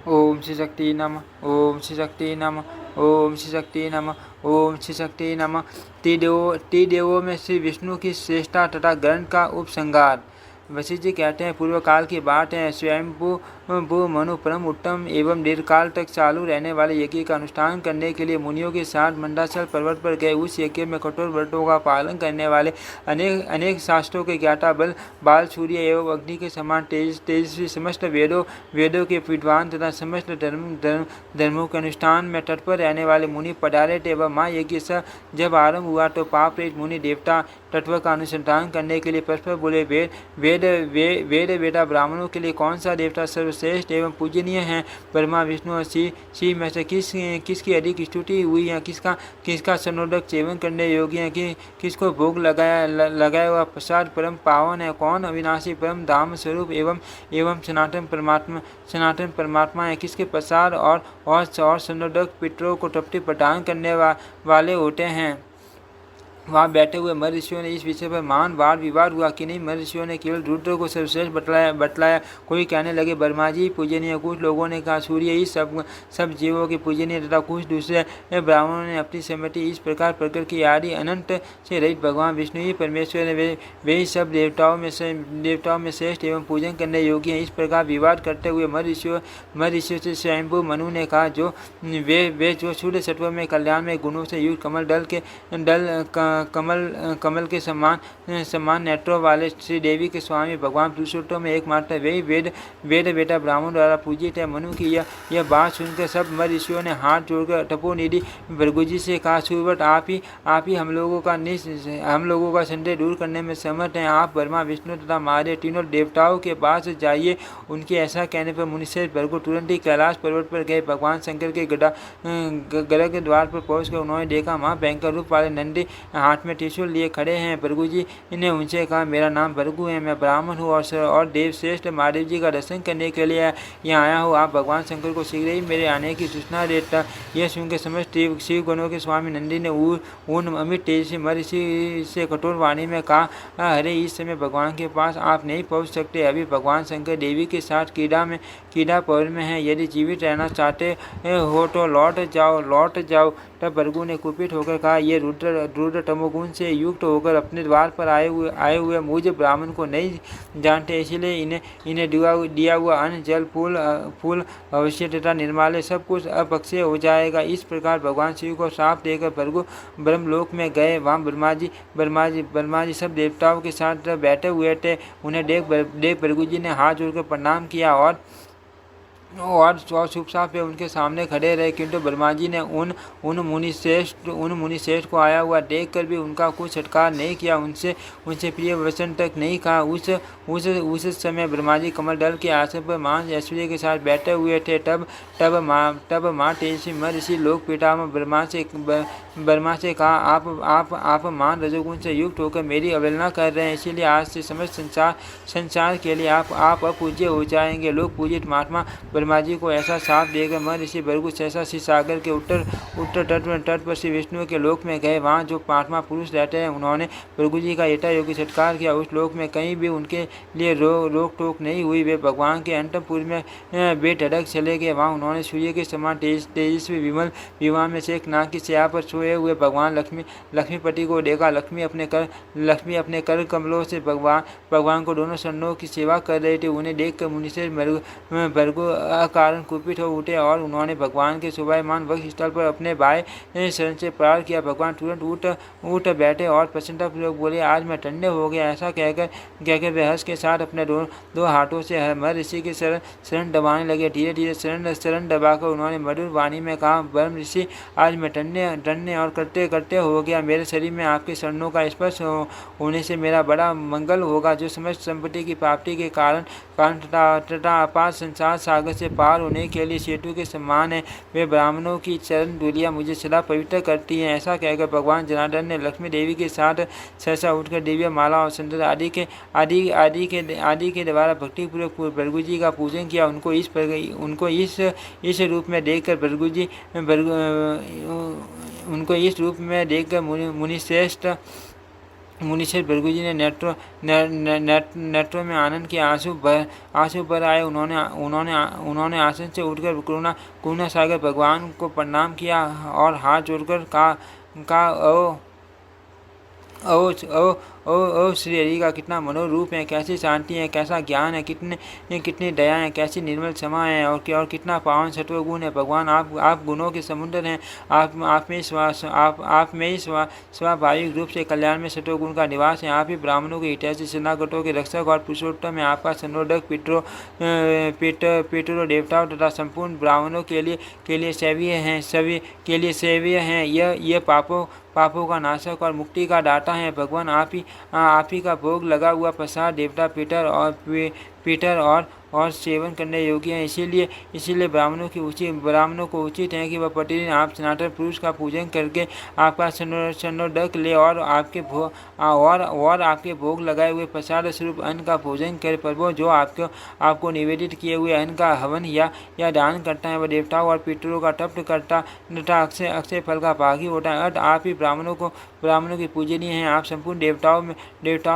ओम श्री शक्ति नमः। ओम श्री शक्ति नमः। ओम श्री शक्ति नमः। ओम श्री शक्ति नमः। त्रिदेवों में श्री विष्णु की श्रेष्ठता तथा ग्रंथ का उपसंहार। वशिष्ठ जी कहते हैं, पूर्व काल की बात है, स्वयंभू मनु परम उत्तम एवं दीर्घकाल तक चालू रहने वाले यज्ञ का अनुष्ठान करने के लिए मुनियों के साथ मंडाचल पर्वत पर गए। उस यज्ञ में कठोर व्रतों का पालन करने वाले अनेक शास्त्रों के ज्ञाता बाल सूर्य एवं अग्नि के समान तेजस्वी समस्त वेदों के विद्वान तथा समस्त धर्मों के अनुष्ठान में तत्पर रहने वाले मुनि पधारे थे। वह महायज्ञ जब आरंभ हुआ तो पाप रहित मुनि देवता तत्व का अनुसंधान करने के लिए परस्पर बोले, वेद वेदा ब्राह्मणों के लिए कौन सा देवता सर्वश्रेष्ठ एवं पूजनीय है? ब्रह्मा विष्णु और शिव में से किसकी अधिक स्तुति हुई है? किसका संरोधक सेवन करने योग्य है? किसको भोग लगाया हुआ प्रसाद परम पावन है? कौन अविनाशी परम धाम स्वरूप एवं सनातन परमात्मा है? किसके प्रसाद और संरोधक पितरों को तृप्ति प्रदान करने वाले होते हैं? वहाँ बैठे हुए महर्षियों ने इस विषय पर महान वाद विवाद हुआ कि नहीं। महर्षियों ने केवल रुद्र को सर्वश्रेष्ठ बतलाया। कोई कहने लगे ब्रह्मा जी पूजनीय, कुछ लोगों ने कहा सूर्य ही सब जीवों के पूजनीय तथा कुछ दूसरे ब्राह्मणों ने अपनी सहमति इस प्रकार प्रकट की, आदि अनंत से रहित भगवान विष्णु ही परमेश्वर है, वे ही सब देवताओं में श्रेष्ठ एवं पूजन करने योग्य हैं। इस प्रकार विवाद करते हुए महर्षियों से स्वयंभू मनु ने कहा, जो वे जो शुद्ध सत्व में कल्याण में गुणों से युक्त कमल के समान नेत्रों वाले श्री देवी के स्वामी भगवान पुरुषोत्तम में एकमात्र वे वेद बेटा ब्राह्मण द्वारा पूजित है। मनु की यह बात सुनकर सब ऋषियों ने हाथ जोड़कर तपोनिधि भृगुजी से कहा, सूर्यवत आप ही हम लोगों का संदेह दूर करने में समर्थ हैं। आप ब्रह्मा विष्णु तथा महादेव तीनों देवताओं के पास जाइए। उनके ऐसा कहने पर मुनिश्रेष्ठ भृगु तुरंत ही कैलाश पर्वत पर गए। भगवान शंकर के गर्भ के द्वार पर पहुंचकर उन्होंने देखा, वहाँ भयंकर रूप वाले नंदी हाथ में त्रिशूल लिए खड़े हैं। भृगु जी ने उनसे कहा, मेरा नाम भृगु है, मैं ब्राह्मण हूँ और देवश्रेष्ठ महादेव जी का दर्शन करने के लिए यहाँ आया हूँ। आप भगवान शंकर को शीघ्र ही मेरे आने की सूचना देता। यह सुनकर समस्त शिव गणों के स्वामी नंदी ने उन अमित तेज से महर्षि से कठोर वाणी में कहा, अरे इस समय भगवान के पास आप नहीं पहुँच सकते। अभी भगवान शंकर देवी के साथ कीड़ा पर्व में है। यदि जीवित रहना चाहते हो तो लौट जाओ। तब भृगु ने कुपित होकर कहा, ये रुद्र तमोगुण से युक्त होकर अपने द्वार पर आए हुए मुझ ब्राह्मण को नहीं जानते, इसलिए इन्हें दिया हुआ अन्न जल फूल अवश्य तथा निर्माल्य सब कुछ अपक्षय हो जाएगा। इस प्रकार भगवान शिव को श्राप देकर भृगु ब्रह्मलोक में गए। वहाँ ब्रह्मा जी सब देवताओं के साथ बैठे हुए थे। उन्हें देख भृगु जी ने हाथ जोड़कर प्रणाम किया और चुपचाप वे उनके सामने खड़े रहे। किंतु ब्रह्मा जी ने उन मुनिश्रेष्ठ को आया हुआ देखकर भी उनका कुछ सत्कार नहीं किया, उनसे प्रिय वचन तक नहीं कहा। उस समय ब्रह्मा जी कमल दल के आसन पर मान ऐश्वर्य के साथ बैठे हुए थे। तब माँ तेजस्वी महर्षि लोक पितामह ब्रह्मा से कहा, आप मान रजोगुण से युक्त होकर मेरी अवहेलना कर रहे हैं, इसीलिए आज से समस्त संसार के लिए आप अपूज्य हो जाएंगे। लोक पूजित महात्मा ब्रह्मा जी को ऐसा साप देकर महर्षि भृगु सहसा श्री सागर के उत्तर तट पर श्री विष्णु के लोक में गए। वहाँ जो महात्मा पुरुष रहते हैं उन्होंने भृगु जी का यथायोग्य सत्कार किया। उस लोक में कहीं भी उनके लिए रोक टोक नहीं हुई। वे भगवान के अंतपुर में बेधड़क चले गए। वहाँ उन्होंने सूर्य के समान तेजस्वी विमल विवाह में से एक नाग की छाया पर सोए हुए भगवान लक्ष्मीपति को देखा। लक्ष्मी अपने कर कमलों से भगवान को दोनों शरणों की सेवा कर रहे थे। उन्हें देखकर मुनिश्रेष्ठ भृगु अकारण कुपित हो उठे और उन्होंने भगवान के शोभायमान वक्ष स्थल पर अपने बाएं शरण से प्रहार किया। भगवान तुरंत उठ बैठे और प्रसन्नतापूर्वक बोले, आज मैं धन्य हो गया। ऐसा कहकर वे हर्ष के साथ अपने दो हाथों से महर्षि के शरण दबाने लगे। धीरे धीरे शरण दबाकर उन्होंने मधुर वाणी में कहा, ब्रह्म ऋषि, आज मैं धन्य और करते हो गया। मेरे शरीर में आपके शरणों का स्पर्श होने से मेरा बड़ा मंगल होगा। जो समस्त संपत्ति की प्राप्ति के कारण तथा अपार संसार सागर से पार होने के लिए सेतु के समान है। वे ब्राह्मणों की चरण धूलियाँ मुझे सदा पवित्र करती हैं। ऐसा कहकर भगवान जनार्दन ने लक्ष्मी देवी के साथ सहसा उठकर दिव्य माला और संदर आदि के द्वारा भक्तिपूर्वक भृगु जी का पूजन किया। उनको इस रूप में देखकर मुनिश्रेष्ठ मुनीश्वर भृगुजी ने नेत्रों में आनंद के आंसू भर आए। उन्होंने आसन से उठकर करुणा सागर भगवान को प्रणाम किया और हाथ जोड़कर कहा ओ श्री हरि का कितना मनोहर रूप है, कैसी शांति है, कैसा ज्ञान है, कितनी दया है, कैसी निर्मल क्षमा है और कितना पावन सत्व गुण है। भगवान आप गुणों के समुद्र हैं। आप में ही स्वाभाविक रूप से कल्याण में सत्व गुण का निवास है। आप ही ब्राह्मणों के हितैषी, शरणागतों के रक्षक और पुरुषोत्तम है। आपका संरोधक पितरों देवताओं तथा संपूर्ण ब्राह्मणों के लिए सेव्य हैं। यह पापों का नाशक और मुक्ति का दाता है। भगवान आप ही का भोग लगा हुआ प्रसाद देवता पीटर और सेवन करने योग्य है। इसीलिए ब्राह्मणों को उचित है कि वह प्रतिदिन आप सनातन पुरुष का पूजन करके आपका संरोधक ले और आपके भोग लगाए हुए प्रसाद स्वरूप अन्न का भोजन करे। प्रभु जो आपको निवेदित किए हुए अन्न का हवन या दान करता है वह देवताओं और पितरों का तप करता तथा अक्षय फल का भागी होता है। अतः आप ही ब्राह्मणों की पूजनीय हैं। आप संपूर्ण देवताओं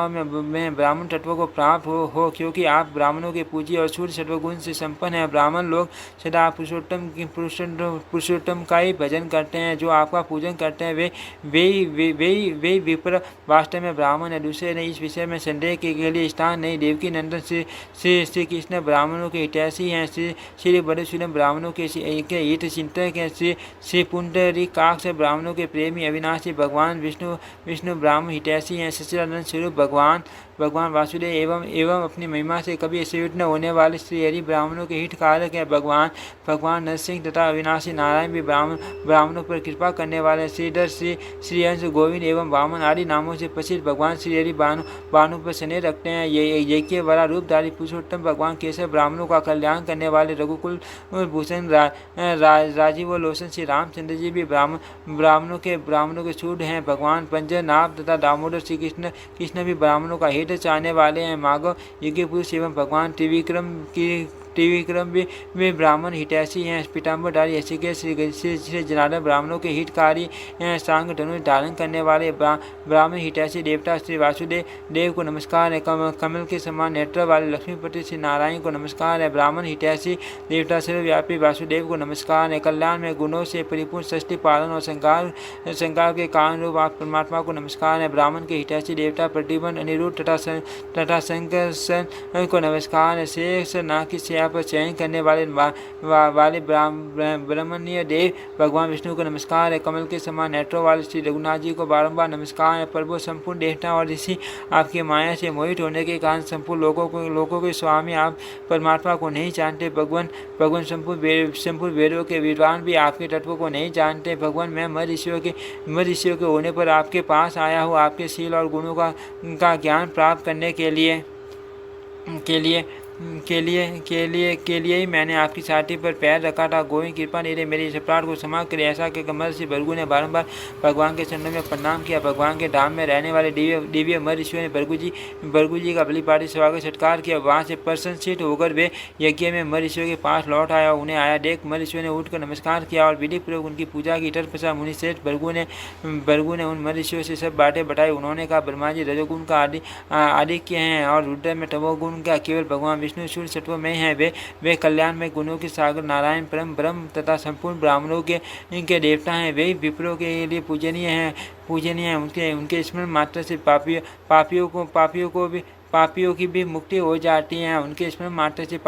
में ब्राह्मण तत्व को प्राप्त हो क्योंकि आप ब्राह्मणों के पूज्य और सूर्य सत्वगुण से संपन्न है। ब्राह्मण लोग सदा पुरुषोत्तम का ही भजन करते हैं। जो आपका पूजन करते हैं वे विप्र वास्तव में ब्राह्मण है, दूसरे नहीं। इस विषय में संदेह के लिए स्थान नहीं। देवकी नंदन श्री कृष्ण ब्राह्मणों के हितैषी हैं। श्री बड़ेश्वरम ब्राह्मणों के हित चिंतक हैं। श्री पुंडरीकाक्ष ब्राह्मणों के प्रेमी अविनाशी भगवान विष्णु ब्राह्मण हितैषी हैं। सच्चिदानंद स्वरूप भगवान वासुदेव एवं अपनी महिमा से कभी सेवित न होने वाले श्री हरि ब्राह्मणों के हित कारक है। भगवान नरसिंह तथा अविनाशी नारायण भी ब्राह्मणों पर कृपा करने वाले श्रीधर श्री अंश गोविंद एवं वामन आदि नामों से प्रसिद्ध भगवान श्री हरि बानु पर स्नेह रखते हैं। ये वाला रूपधारी पुरुषोत्तम भगवान केशव ब्राह्मणों का कल्याण करने वाले रघुकुल भूषण राजीव लोचन श्री रामचंद्र जी भी ब्राह्मणों के सूर्य हैं। भगवान पंजनाभ तथा दामोदर श्री कृष्ण भी ब्राह्मणों का हित चाहने वाले हैं। माघव यज्ञ पुरुष एवं भगवान त्रिविक्रम भी ब्राह्मण हितैषी हैं। पीताम्बरधारी ऋषिकेश श्री जनार्दन ब्राह्मणों के हितकारी हैं। सांग धनुष धारण करने वाले ब्राह्मण हितैषी देवता श्री वासुदेव देव को नमस्कार है। कमल के समान नेत्र वाले लक्ष्मीपति श्री नारायण को नमस्कार है। ब्राह्मण हितैषी देवता सर्वव्यापी वासुदेव को नमस्कार है। कल्याण में गुणों से परिपूर्ण षष्टि पालन और संकार के कारण रूप आप परमात्मा को नमस्कार है। ब्राह्मण के हितैषी देवता प्रतिबंध अनिरुद्ध तथा शंकर को नमस्कार है। शेष नाग की सेवा पर चयन करने वाले ब्रह्मण्य देव भगवान विष्णु को नमस्कार है। कमल के समान नेत्रों वाले श्री रघुनाथ जी को बारंबार नमस्कार है। प्रभु संपूर्ण देवता और ऋषि आपके माया से मोहित होने के कारण संपूर्ण लोगों के स्वामी आप परमात्मा को नहीं जानते। भगवान संपूर्ण वेदों के विद्वान भी आपके तत्व को नहीं जानते। भगवान मैं मर ऋषियों के होने पर आपके पास आया हूँ आपके शील और गुणों का ज्ञान प्राप्त करने के लिए ही मैंने आपकी छाती पर पैर रखा था। गोविंद कृपा निधि मेरी इस अपराध को क्षमा करे। ऐसा कहकर महर्षि भृगु ने बारंबार भगवान के चरणों में प्रणाम किया। भगवान के धाम में रहने वाले दिव्य महर्षियों ने भृगु जी का बलिपाटी स्वागत सत्कार किया। वहाँ से प्रसन्नचित्त होकर वे यज्ञ में महर्षियों के पास लौट आया। उन्हें आया देख महर्षियों ने उठकर नमस्कार किया और विधि पूर्वक उनकी पूजा की। तत्पश्चात मुनिश्रेष्ठ भृगु ने उन महर्षियों से सब बातें बताई। उन्होंने कहा ब्रह्मा जी रजोगुण का आधिक्य हैं और रुद्र में तमोगुण का, केवल भगवान विष्णु सूर्य सत्व में हैं। वे कल्याण में गुणों के सागर नारायण परम ब्रह्म तथा संपूर्ण ब्राह्मणों के देवता हैं। वे विप्रों के लिए पूजनीय हैं। उनके स्मरण मात्र से पापियों की भी मुक्ति हो जाती है। उनके स्मरण मात्र से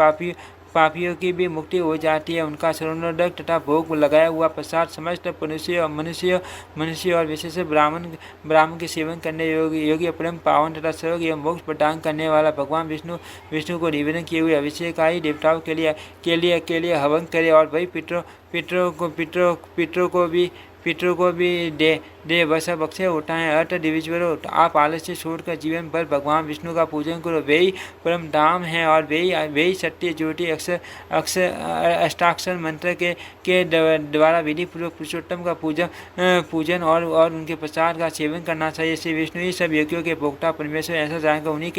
पापियों की भी मुक्ति हो जाती है। उनका सर्वोदक तथा भोग लगाया हुआ प्रसाद समस्त मनुष्य और विशेष ब्राह्मण के सेवन करने योग्य परम पावन तथा स्वर्ग एवं मोक्ष प्रदान करने वाला भगवान विष्णु को निवेदन किए हुए अभिषेक ही देवताओं के लिए हवन करे और वही पितरों को भी दे वह बख्शे होता है। अर्थ दिविजवरो आप आलस्य छोड़कर जीवन भर भगवान विष्णु का पूजन करो। वे ही परम धाम है और वे ही सत्य ज्योति अष्टाक्षर मंत्र के द्वारा विधि पूर्वक पुरुषोत्तम का पूजन और उनके प्रसाद का सेवन करना चाहिए। श्री विष्णु ही सब यज्ञों के भोक्ता परमेश्वर ऐसा जानकर उन्हीं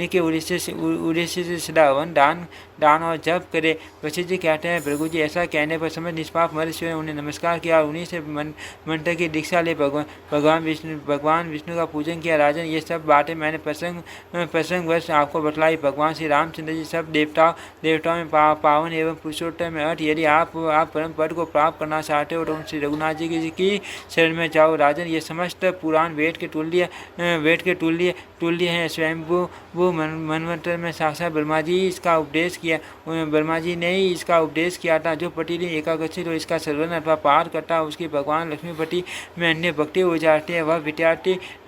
के उद्देश्य से सदा हवन दान और जप करे। वशिष्ठ जी कहते हैं भृगु जी ऐसा कहने पर समझ निष्पाप महर्षियों ने उन्हें नमस्कार किया और उन्हीं से मंत्र की दीक्षा ले भगवान विष्णु का पूजन किया। राजन, ये सब बातें मैंने प्रसंगवश आपको बतलाई। भगवान श्री रामचंद्र जी सब देवताओं में पावन एवं पुरुषोत्तम है। यदि आप परम पद को प्राप्त करना चाहते हो तो श्री रघुनाथ जी की शरण में जाओ। राजन, ये समस्त पुराण वेद के तुल्य है। स्वयंभू मनवंतर में साक्षात ब्रह्मा जी इसका उपदेश किया। ब्रह्मा जी ने ही इसका उपदेश किया था। जो प्रतिदिन एकादशी तो इसका सर्वन अथवा पाठ करता, उसकी भगवान लक्ष्मीपति में अन्य भक्ति हो जाती है। वह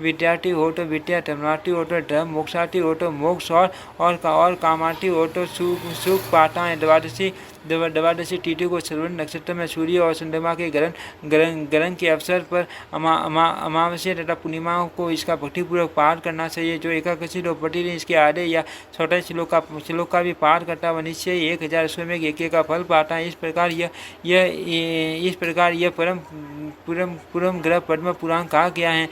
विद्यार्थी हो तो विद्या, धर्मार्थी हो तो धर्म, मोक्षार्थी हो तो मोक्ष और कामार्थी हो तो सुख पाता है। द्वादशी तिथि को श्रवण नक्षत्र में सूर्य और चंद्रमा के ग्रहण के अवसर पर अमावस्या तथा पूर्णिमा को इसका भक्तिपूर्वक पाठ करना चाहिए। जो एकादशी लोग प्रतिदिन इसके आधे या छोटे श्लोक का भी पाठ करता है, वह निश्चय 1000 अश्वमेघ यज्ञ का फल पाता है। इस प्रकार यह परम ग्रह पद्म पुराण कहा गया है।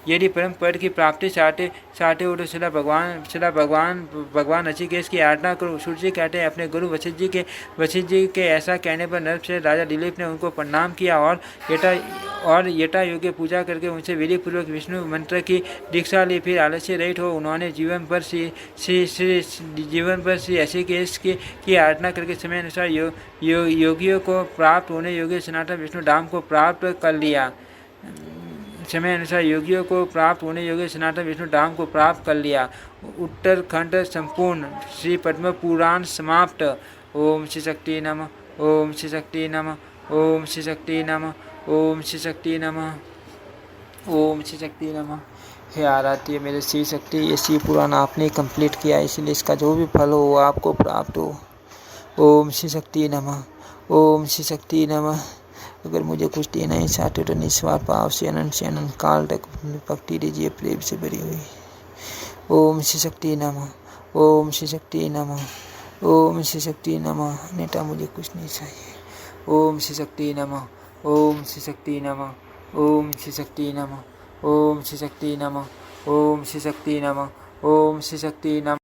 यदि परम पद की प्राप्ति चाहते हो तो सदा भगवान नचिकेत की आराधना करो। सूर्य जी कहते हैं, अपने गुरु वशिष्ठ जी के ऐसा कहने पर नर्प से राजा दिलीप ने उनको प्रणाम किया और यथा योग्य पूजा करके उनसे विधि पूर्वक विष्णु मंत्र की दीक्षा ली। फिर आलस्य रहित हो उन्होंने जीवन पर श्री ऋषिकेश की आराधना करके समय अनुसार योगियों को प्राप्त होने योग्य सनातन विष्णु धाम को प्राप्त कर लिया। उत्तरखंड संपूर्ण। श्री पद्म पुराण समाप्त। ओम श्री शक्ति नमः। ओम श्री शक्ति नमः। ओम श्री शक्ति नमः। ओम श्री शक्ति नमः। ओम श्री शक्ति नमः। हे आराध्य मेरे श्री शक्ति, ये शिव पुराण आपने कंप्लीट किया, इसलिए इसका जो भी फल हो वो आपको प्राप्त हो। ओम श्री शक्ति नमः। ओम श्री शक्ति नमः। अगर मुझे कुछ देना ही चाहते तो निस्वार्थ भाव से अनंत काल तक भक्ति दीजिए, प्रेम से भरी हुई। ओम श्री शक्ति नमः। ओम श्री शक्ति नमः। ओम श्री शक्ति नमः। नेता मुझे कुछ नहीं चाहिए। ओम श्री शक्ति नमः। ओम श्री शक्ति नमः। ओम श्री शक्ति नमः। ओम श्री शक्ति नमः। ओम श्री शक्ति नमः। ओम श्री शक्ति नमः।